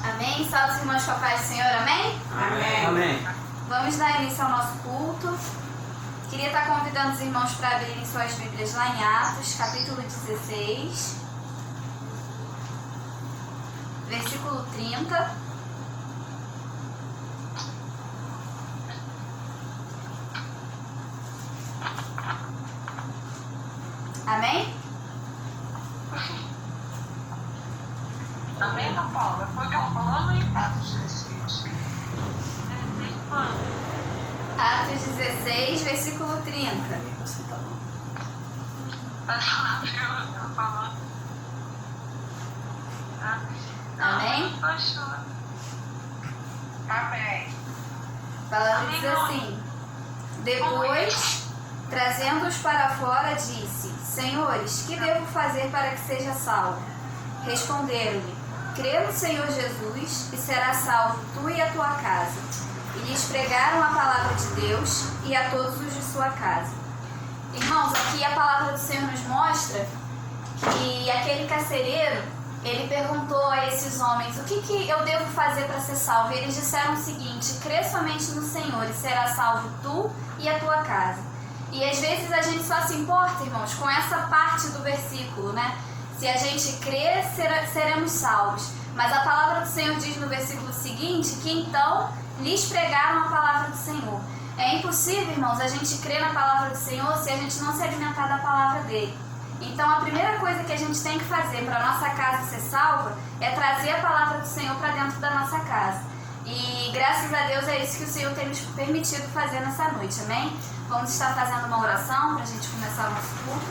Amém? Salve os irmãos com a paz do Senhor, amém? Amém. Amém. Vamos dar início ao nosso culto. Queria estar convidando os irmãos para abrirem suas Bíblias lá em Atos, capítulo 16, versículo 30. Amém? Amém, Ana Paula? Foi o que ela falou em Atos 16. Atos 16, versículo 30. Amém? Amém. A palavra diz assim: depois, trazendo-os para fora, disse: Senhores, que devo fazer para que seja salvo? Responderam-lhe: crê no Senhor Jesus e serás salvo tu e a tua casa. E lhes pregaram a palavra de Deus e a todos os de sua casa. Irmãos, aqui a palavra do Senhor nos mostra que aquele carcereiro, ele perguntou a esses homens: o que eu devo fazer para ser salvo? E eles disseram o seguinte: crê somente no Senhor e serás salvo tu e a tua casa. E às vezes a gente só se importa, irmãos, com essa parte do versículo, né? Se a gente crer, seremos salvos. Mas a palavra do Senhor diz no versículo seguinte que então lhes pregaram a palavra do Senhor. É impossível, irmãos, a gente crer na palavra do Senhor se a gente não se alimentar da palavra dele. Então a primeira coisa que a gente tem que fazer para a nossa casa ser salva é trazer a palavra do Senhor para dentro da nossa casa. E graças a Deus é isso que o Senhor tem nos permitido fazer nessa noite, amém? Vamos estar fazendo uma oração para a gente começar o nosso culto.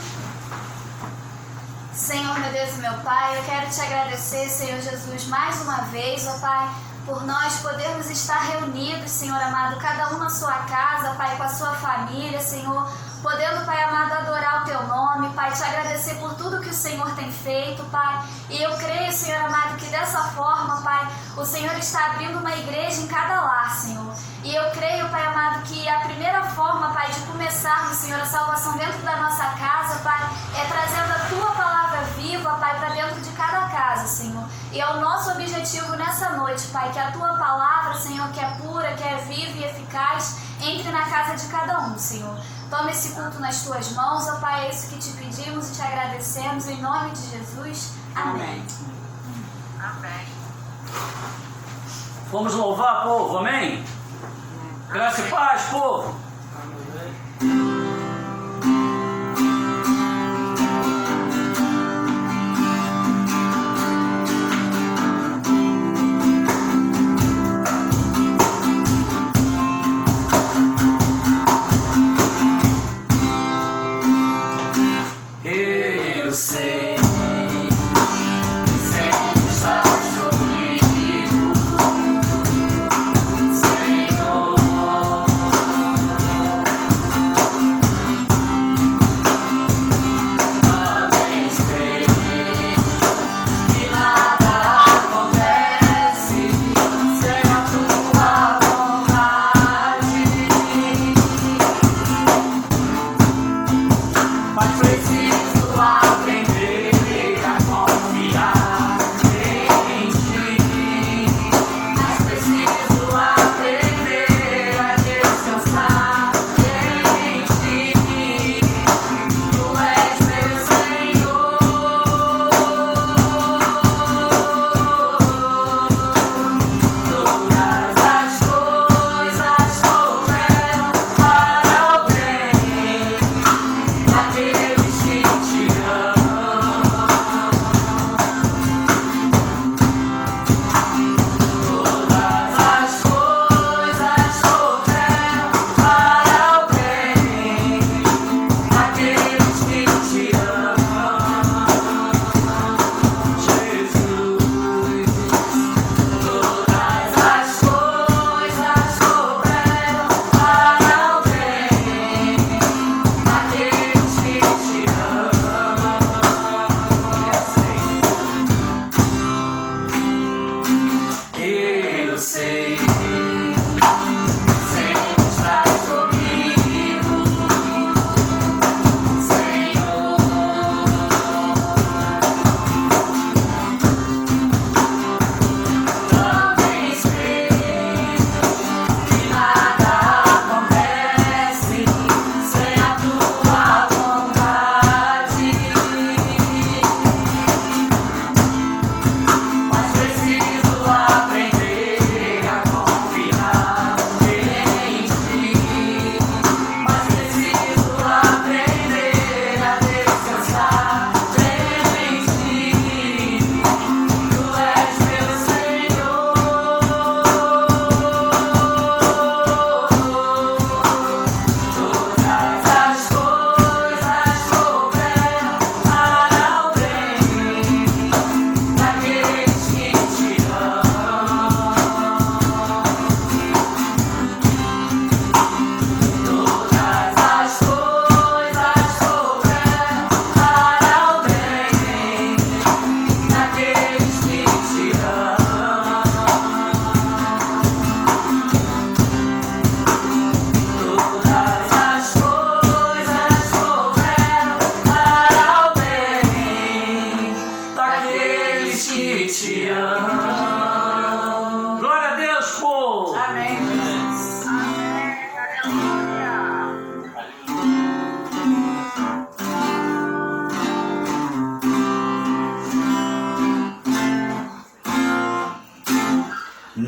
Senhor, meu Deus e meu Pai, eu quero te agradecer, Senhor Jesus, mais uma vez, ó Pai, por nós podermos estar reunidos, Senhor amado, cada um na sua casa, Pai, com a sua família, Senhor, podendo, Pai amado, adorar o Teu nome, Pai, te agradecer por tudo que o Senhor tem feito, Pai, e eu creio, Senhor amado, que dessa forma, Pai, o Senhor está abrindo uma igreja em cada lar, Senhor, e eu creio, Pai amado, que a primeira forma, Pai, de começarmos, Senhor, a salvação dentro da nossa casa, Pai, é trazendo a Tua palavra viva, Pai, para dentro de cada casa, Senhor, e é o nosso objetivo nessa noite, Pai, que a Tua palavra, Senhor, que é pura, que é viva e eficaz, entre na casa de cada um, Senhor. Toma esse culto nas Tuas mãos, ó Pai, é isso que te pedimos e te agradecemos, em nome de Jesus. Amém. Amém. Vamos louvar, povo, amém? Graça e paz, povo. Eu sei. Mas preciso aprender.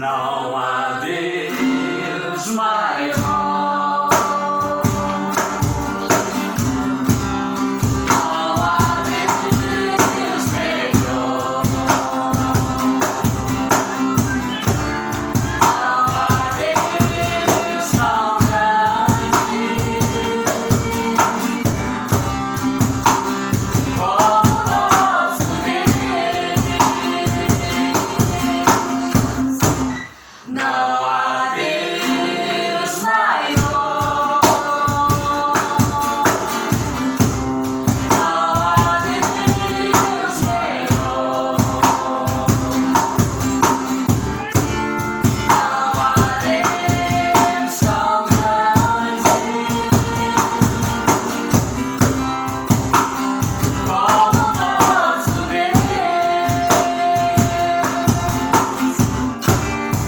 Não há Deus maior. Não há Deus melhor. Não há Deus tão grande como nosso Deus. Não há Deus maior. Não há Deus melhor. Não há Deus tão grande como nosso Deus.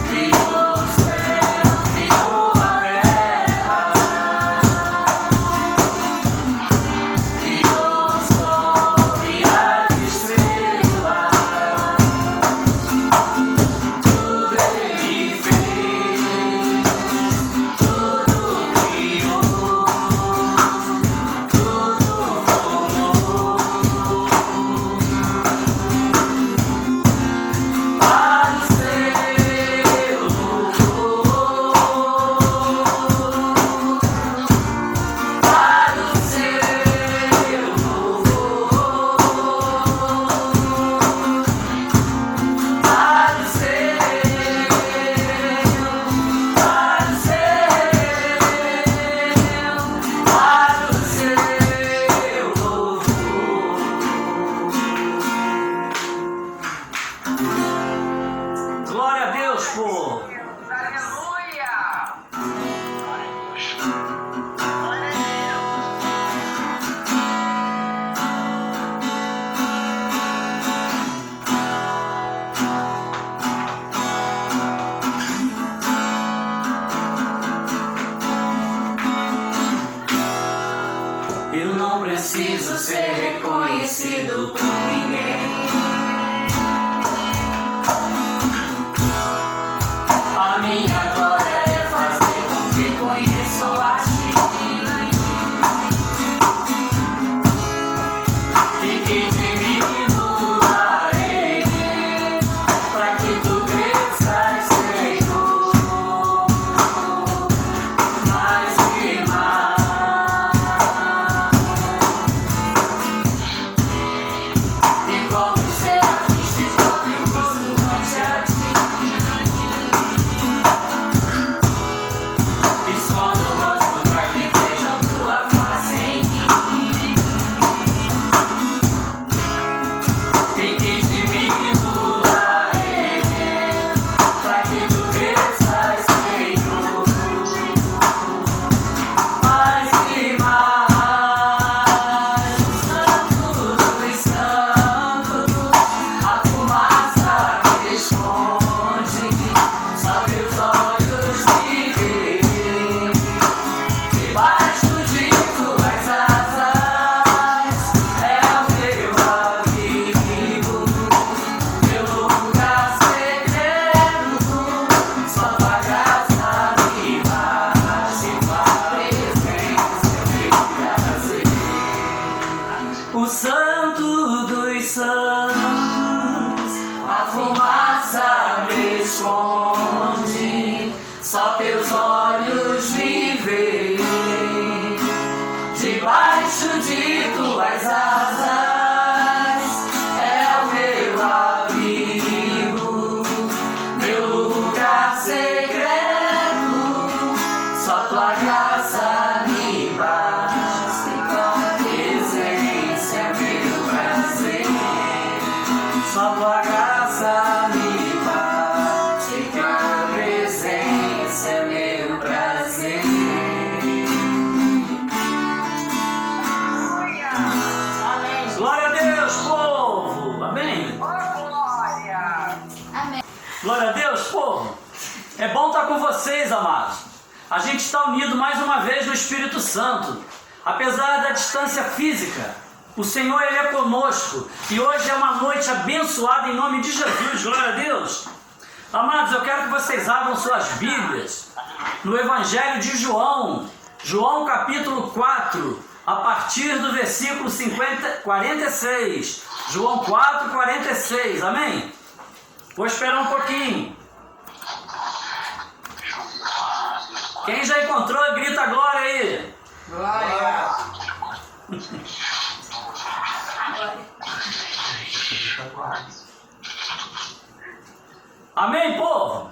Criou o céu, criou a terra, criou o sol e as estrelas. Tudo Ele fez, tudo criou, tudo formou. Para o seu louvor, para o seu louvor, para o seu, para o seu louvor. Glória a Deus, povo. Aleluia! Glória a Deus. Glória a Deus. Eu não preciso ser reconhecido por ninguém. A minha glória é fazer com que conheçam a ti e que diminua ele, para que tu cresças, Senhor, mais e mais. E como serafins que cobrem o rosto ante a ti. Esconda o rosto pra que vejam tua face em mim e que diminua ele, pra que tu cresças, Senhor, mais e mais. Santo dos santos, a fumaça que esconde, só teus olhos me veem. Debaixo de tuas asas é o meu abrigo, meu lugar secreto. Só tua graça me basta, e tua presença me prazer. O Santo dos Santos, a fumaça me esconde, só teus olhos me veem. Debaixo de tuas asas é o meu abrigo, meu lugar secreto. Só tua graça me basta, e tua presença é meu prazer. Só tua graça me basta, e tua presença é meu prazer. Aleluia! Amém. Glória a Deus, povo! Amém? Oh, glória! Amém. Glória a Deus, povo! É bom estar com vocês, amados. A gente está unido mais uma vez no Espírito Santo. Apesar da distância física, o Senhor Ele é conosco. E hoje é uma noite abençoada em nome de Jesus. Glória a Deus! Amados, eu quero que vocês abram suas Bíblias no Evangelho de João, João capítulo 4, a partir do versículo 46. João 4, 46, amém? Vou esperar um pouquinho. Quem já encontrou, grita glória aí. Glória. Amém, povo?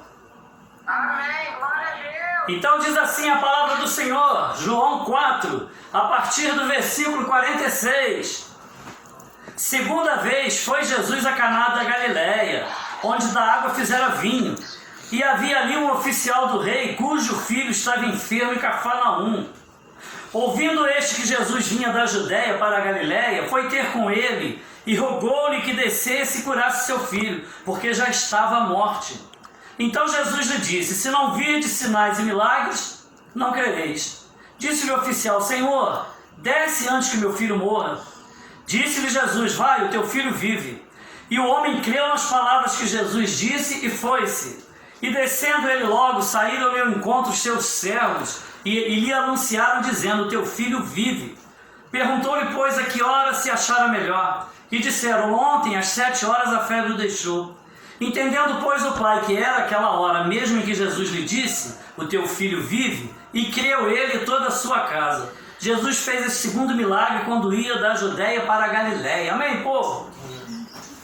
Amém. Glória a Deus. Então diz assim a palavra do Senhor, João 4, a partir do versículo 46. Segunda vez foi Jesus a Caná da Galileia, onde da água fizera vinho. E havia ali um oficial do rei, cujo filho estava enfermo em Cafarnaum. Ouvindo este que Jesus vinha da Judéia para a Galileia, foi ter com ele e rogou-lhe que descesse e curasse seu filho, porque já estava à morte. Então Jesus lhe disse: se não virdes sinais e milagres, não crereis. Disse-lhe o oficial: Senhor, desce antes que meu filho morra. Disse-lhe Jesus: vai, o teu filho vive. E o homem creu nas palavras que Jesus disse e foi-se. E descendo ele logo, saíram ao encontro os seus servos e lhe anunciaram, dizendo: teu filho vive. Perguntou-lhe, pois, a que hora se achara melhor. E disseram: ontem, às 7 horas, a febre o deixou. Entendendo, pois, o pai que era aquela hora mesmo em que Jesus lhe disse: o teu filho vive, e creu ele e toda a sua casa. Jesus fez esse segundo milagre quando ia da Judéia para a Galileia. Amém, povo?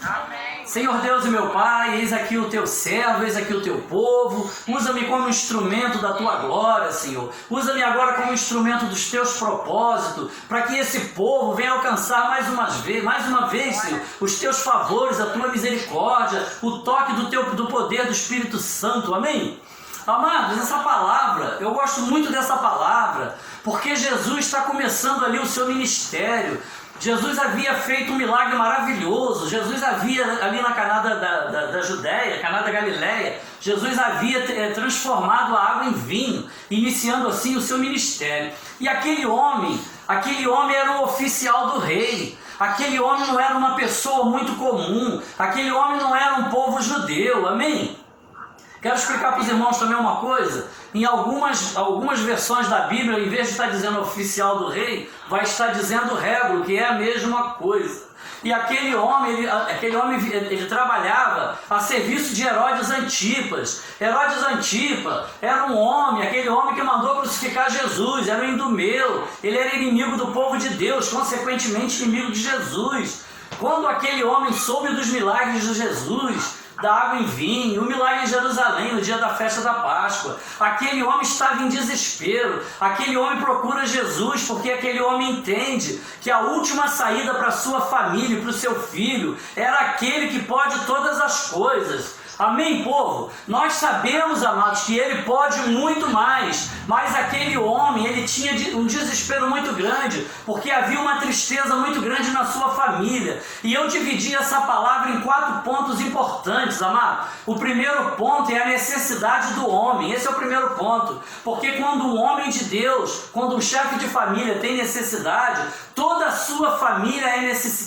Amém. Senhor Deus e meu Pai, eis aqui o teu servo, eis aqui o teu povo. Usa-me como instrumento da tua glória, Senhor. Usa-me agora como instrumento dos teus propósitos, para que esse povo venha alcançar mais uma vez, Senhor, os teus favores, a tua misericórdia, o toque do poder do Espírito Santo. Amém? Amados, essa palavra, eu gosto muito dessa palavra, porque Jesus está começando ali o seu ministério. Jesus havia feito um milagre maravilhoso. Jesus havia, ali na Caná da Judéia, Caná da Galileia, Jesus havia transformado a água em vinho, iniciando assim o seu ministério. E aquele homem era um oficial do rei. Aquele homem não era uma pessoa muito comum. Aquele homem não era um povo judeu. Amém? Quero explicar para os irmãos também uma coisa. Em algumas versões da Bíblia, em vez de estar dizendo oficial do rei, vai estar dizendo régulo, que é a mesma coisa. E aquele homem ele trabalhava a serviço de Herodes Antipas. Herodes Antipas era um homem, aquele homem que mandou crucificar Jesus, era um idumeu, ele era inimigo do povo de Deus, consequentemente inimigo de Jesus. Quando aquele homem soube dos milagres de Jesus, da água em vinho, o milagre em Jerusalém, no dia da festa da Páscoa, aquele homem estava em desespero. Aquele homem procura Jesus, porque aquele homem entende que a última saída para a sua família e para o seu filho era aquele que pode todas as coisas. Amém, povo? Nós sabemos, amados, que ele pode muito mais, mas aquele homem, ele tinha um desespero muito grande, porque havia uma tristeza muito grande na sua família. E eu dividi essa palavra em 4 pontos importantes, amado. O primeiro ponto é a necessidade do homem. Esse é o primeiro ponto, porque quando um homem de Deus, quando um chefe de família tem necessidade, toda a sua família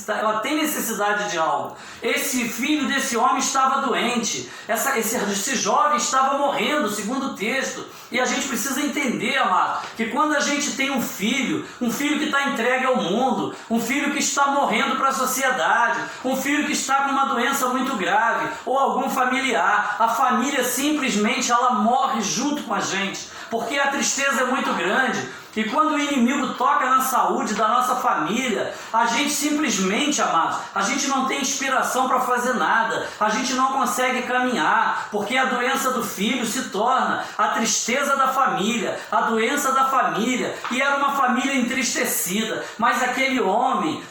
ela tem necessidade de algo. Esse filho desse homem estava doente. Esse jovem estava morrendo, segundo o texto. E a gente precisa entender, amado, que quando a gente tem um filho que está entregue ao mundo, um filho que está morrendo para a sociedade, um filho que está com uma doença muito grave, ou algum familiar, a família simplesmente ela morre junto com a gente, porque a tristeza é muito grande. E quando o inimigo toca na saúde da nossa família, a gente simplesmente, amados, a gente não tem inspiração para fazer nada, a gente não consegue caminhar, porque a doença do filho se torna a tristeza da família, a doença da família, e era uma família entristecida. Mas aquele homem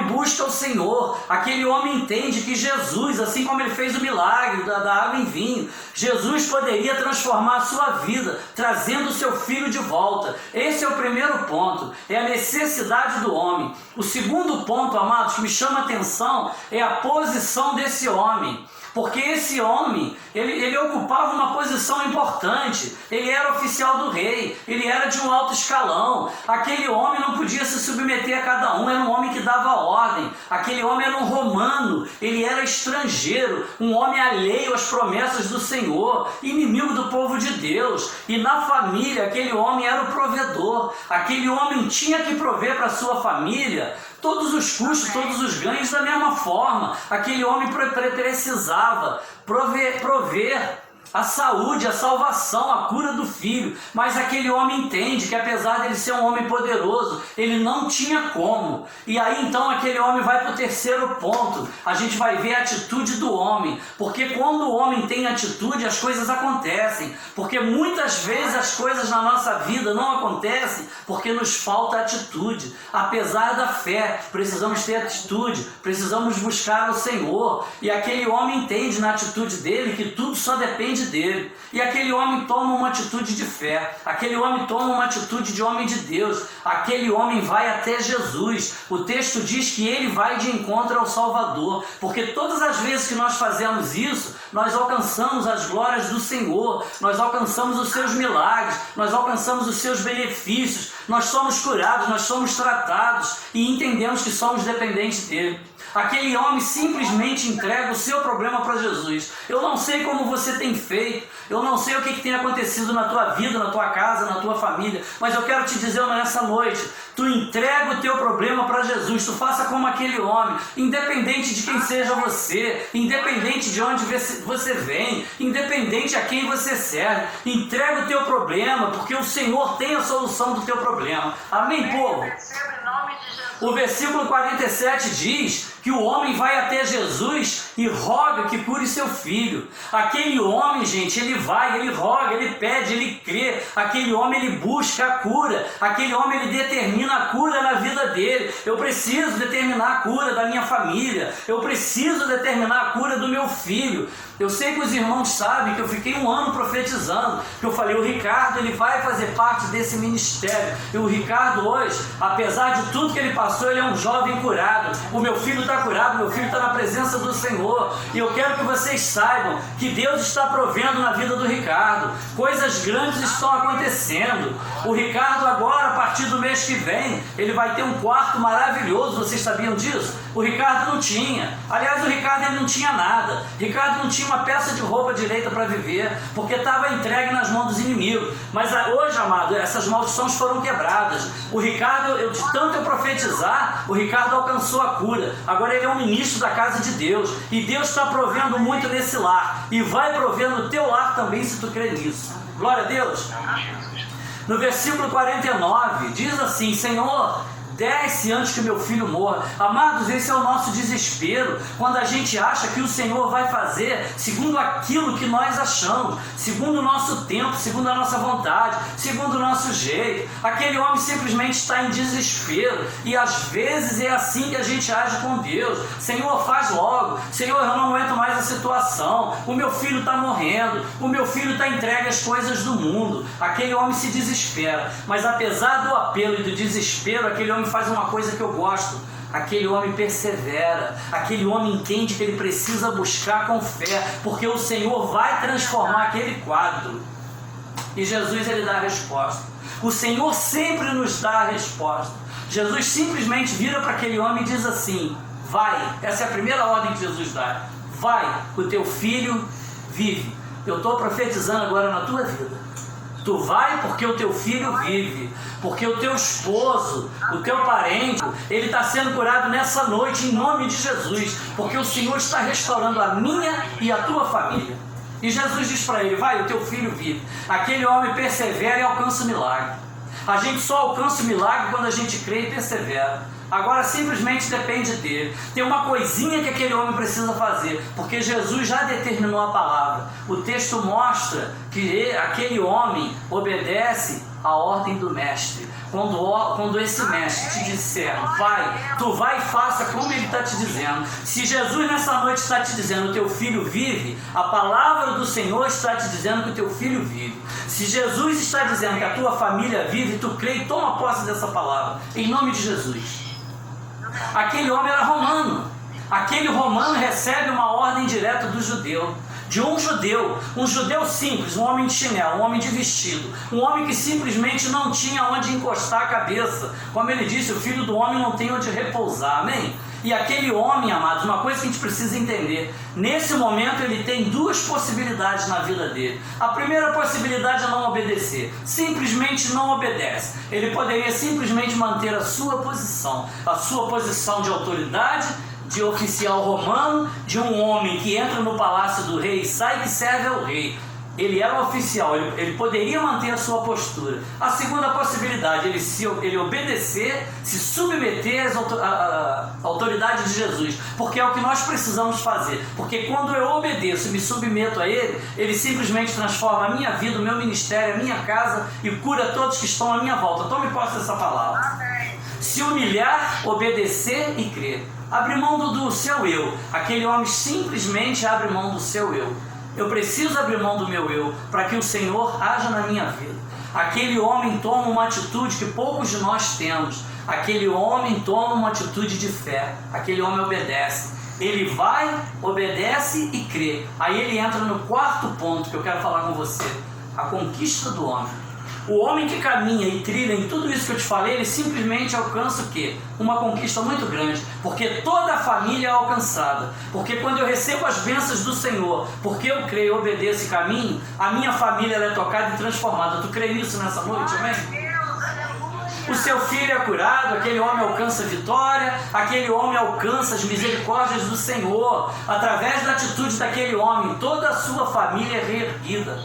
busca o Senhor, aquele homem entende que Jesus, assim como ele fez o milagre da água em vinho, Jesus poderia transformar a sua vida, trazendo o seu filho de volta. Esse é o primeiro ponto, é a necessidade do homem. O segundo ponto, amados, que me chama a atenção é a posição desse homem. porque esse homem, ele ocupava uma posição importante, ele era oficial do rei, ele era de um alto escalão, aquele homem não podia se submeter a cada um, era um homem que dava ordem, aquele homem era um romano, ele era estrangeiro, um homem alheio às promessas do Senhor, inimigo do povo de Deus, e na família aquele homem era o provedor, aquele homem tinha que prover para sua família todos os custos, todos os ganhos da mesma forma. Aquele homem precisava prover a saúde, a salvação, a cura do filho. Mas aquele homem entende que apesar dele ser um homem poderoso, ele não tinha como. E aí então aquele homem vai para o terceiro ponto. A gente vai ver a atitude do homem. Porque quando o homem tem atitude, as coisas acontecem. Porque muitas vezes as coisas na nossa vida não acontecem porque nos falta atitude. Apesar da fé, precisamos ter atitude, precisamos buscar o Senhor. E aquele homem entende na atitude dele que tudo só depende dele, e aquele homem toma uma atitude de fé, aquele homem toma uma atitude de homem de Deus, aquele homem vai até Jesus. O texto diz que ele vai de encontro ao Salvador, porque todas as vezes que nós fazemos isso, nós alcançamos as glórias do Senhor, nós alcançamos os seus milagres, nós alcançamos os seus benefícios, nós somos curados, nós somos tratados e entendemos que somos dependentes dele. Aquele homem simplesmente entrega o seu problema para Jesus. Eu não sei como você tem feito, eu não sei o que tem acontecido na tua vida, na tua casa, na tua família, mas eu quero te dizer nessa noite, tu entrega o teu problema para Jesus, tu faça como aquele homem, independente de quem seja você, independente de onde você vem, independente a quem você serve, entrega o teu problema, porque o Senhor tem a solução do teu problema. Amém, povo? O versículo 47 diz que o homem vai até Jesus e roga que cure seu filho. Aquele homem, gente, ele vai, ele roga, ele pede, ele crê. Aquele homem, ele busca a cura. Aquele homem, ele determina a cura na vida dele. Eu preciso determinar a cura da minha família. Eu preciso determinar a cura do meu filho. Eu sei que os irmãos sabem que eu fiquei um ano profetizando, que eu falei, o Ricardo, ele vai fazer parte desse ministério. E o Ricardo hoje, apesar de tudo que ele passou, ele é um jovem curado. O meu filho está curado, meu filho está na presença do Senhor. E eu quero que vocês saibam que Deus está provendo na vida do Ricardo. Coisas grandes estão acontecendo. O Ricardo agora, a partir do mês que vem, ele vai ter um quarto maravilhoso. Vocês sabiam disso? O Ricardo não tinha. Aliás, o Ricardo ele não tinha nada. O Ricardo não tinha uma peça de roupa direita para viver, porque estava entregue nas mãos dos inimigos. Mas hoje, amado, essas maldições foram quebradas. O Ricardo, de tanto eu profetizar, o Ricardo alcançou a cura. Agora ele é um ministro da casa de Deus. E Deus está provendo muito nesse lar. E vai provendo o teu lar também, se tu crer nisso. Glória a Deus. No versículo 49, diz assim, Senhor, desce antes que meu filho morra. Amados, esse é o nosso desespero, quando a gente acha que o Senhor vai fazer segundo aquilo que nós achamos, segundo o nosso tempo, segundo a nossa vontade, segundo o nosso jeito. Aquele homem simplesmente está em desespero, e às vezes é assim que a gente age com Deus. Senhor, faz logo. Senhor, eu não aguento mais a situação, o meu filho está morrendo, o meu filho está entregue às coisas do mundo. Aquele homem se desespera, mas apesar do apelo e do desespero, aquele homem faz uma coisa que eu gosto. Aquele homem persevera, aquele homem entende que ele precisa buscar com fé, porque o Senhor vai transformar aquele quadro. E Jesus, ele dá a resposta. O Senhor sempre nos dá a resposta. Jesus simplesmente vira para aquele homem e diz assim, vai. Essa é a primeira ordem que Jesus dá. Vai, o teu filho vive. Eu estou profetizando agora na tua vida. Tu vai porque o teu filho vive, porque o teu esposo, o teu parente, ele está sendo curado nessa noite em nome de Jesus, porque o Senhor está restaurando a minha e a tua família. E Jesus diz para ele, vai, o teu filho vive. Aquele homem persevera e alcança o milagre. A gente só alcança o milagre quando a gente crê e persevera. Agora simplesmente depende dele. Tem uma coisinha que aquele homem precisa fazer, porque Jesus já determinou a palavra. O texto mostra que aquele homem obedece à ordem do mestre. Quando esse mestre te disser, vai, tu vai e faça como ele está te dizendo. Se Jesus nessa noite está te dizendo, o teu filho vive, a palavra do Senhor está te dizendo que o teu filho vive. Se Jesus está dizendo que a tua família vive, tu crê e toma posse dessa palavra, em nome de Jesus. Aquele homem era romano. Aquele romano recebe uma ordem direta do judeu. De um judeu simples, um homem de chinelo, um homem de vestido, um homem que simplesmente não tinha onde encostar a cabeça. Como ele disse, o filho do homem não tem onde repousar, amém? E aquele homem, amados, uma coisa que a gente precisa entender, nesse momento ele tem duas possibilidades na vida dele. A primeira possibilidade é não obedecer, simplesmente não obedece. Ele poderia simplesmente manter a sua posição de autoridade, de oficial romano, de um homem que entra no palácio do rei e sai que serve ao rei. Ele era um oficial, ele poderia manter a sua postura. A segunda possibilidade, ele obedecer, se submeter à autoridade de Jesus, porque é o que nós precisamos fazer. Porque quando eu obedeço e me submeto a ele simplesmente transforma a minha vida, o meu ministério, a minha casa e cura todos que estão à minha volta. Tome posse dessa palavra. Amém. Se humilhar, obedecer e crer. Abre mão do seu eu. Aquele homem simplesmente abre mão do seu eu. Eu preciso abrir mão do meu eu para que o Senhor haja na minha vida. Aquele homem toma uma atitude que poucos de nós temos. Aquele homem toma uma atitude de fé. Aquele homem obedece. Ele vai, obedece e crê. Aí ele entra no quarto ponto que eu quero falar com você. A conquista do homem. O homem que caminha e trilha em tudo isso que eu te falei, ele simplesmente alcança o quê? Uma conquista muito grande, porque toda a família é alcançada. Porque quando eu recebo as bênçãos do Senhor, porque eu creio, obedeço e caminho, a minha família ela é tocada e transformada. Tu crê nisso nessa noite, amém? Deus, aleluia. O seu filho é curado, aquele homem alcança vitória, aquele homem alcança as misericórdias do Senhor. Através da atitude daquele homem, toda a sua família é reerguida.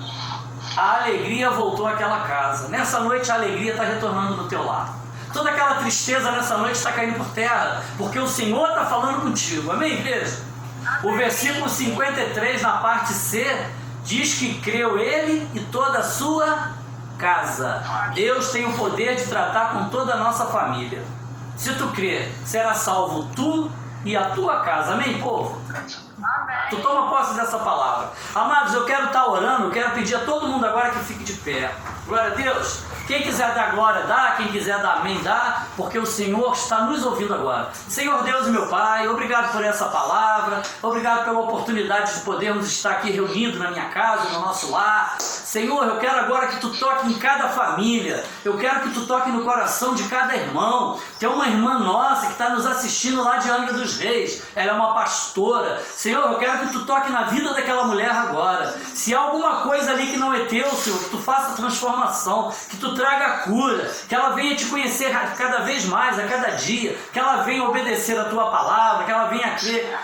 A alegria voltou àquela casa. Nessa noite a alegria está retornando no teu lar. Toda aquela tristeza nessa noite está caindo por terra, porque o Senhor está falando contigo. Amém, igreja? O versículo 53, na parte C, diz que creu ele e toda a sua casa. Deus tem o poder de tratar com toda a nossa família. Se tu crer, será salvo tu e a tua casa. Amém, povo? Amém. Tu toma posse dessa palavra. Amados, eu quero estar orando, eu quero pedir a todo mundo agora que fique de pé. Glória a Deus. Quem quiser dar glória, dá. Quem quiser dar amém, dá. Porque o Senhor está nos ouvindo agora. Senhor Deus e meu Pai, obrigado por essa palavra. Obrigado pela oportunidade de podermos estar aqui reunidos na minha casa, no nosso lar. Senhor, eu quero agora que tu toque em cada família. Eu quero que tu toque no coração de cada irmão. Tem uma irmã nossa que está nos assistindo lá de Angra dos Reis. Ela é uma pastora. Senhor, eu quero que tu toque na vida daquela mulher agora. Se há alguma coisa ali que não é teu, Senhor, que tu faça transformação, que tu traga cura, que ela venha te conhecer cada vez mais, a cada dia, que ela venha obedecer a tua palavra, que ela venha crer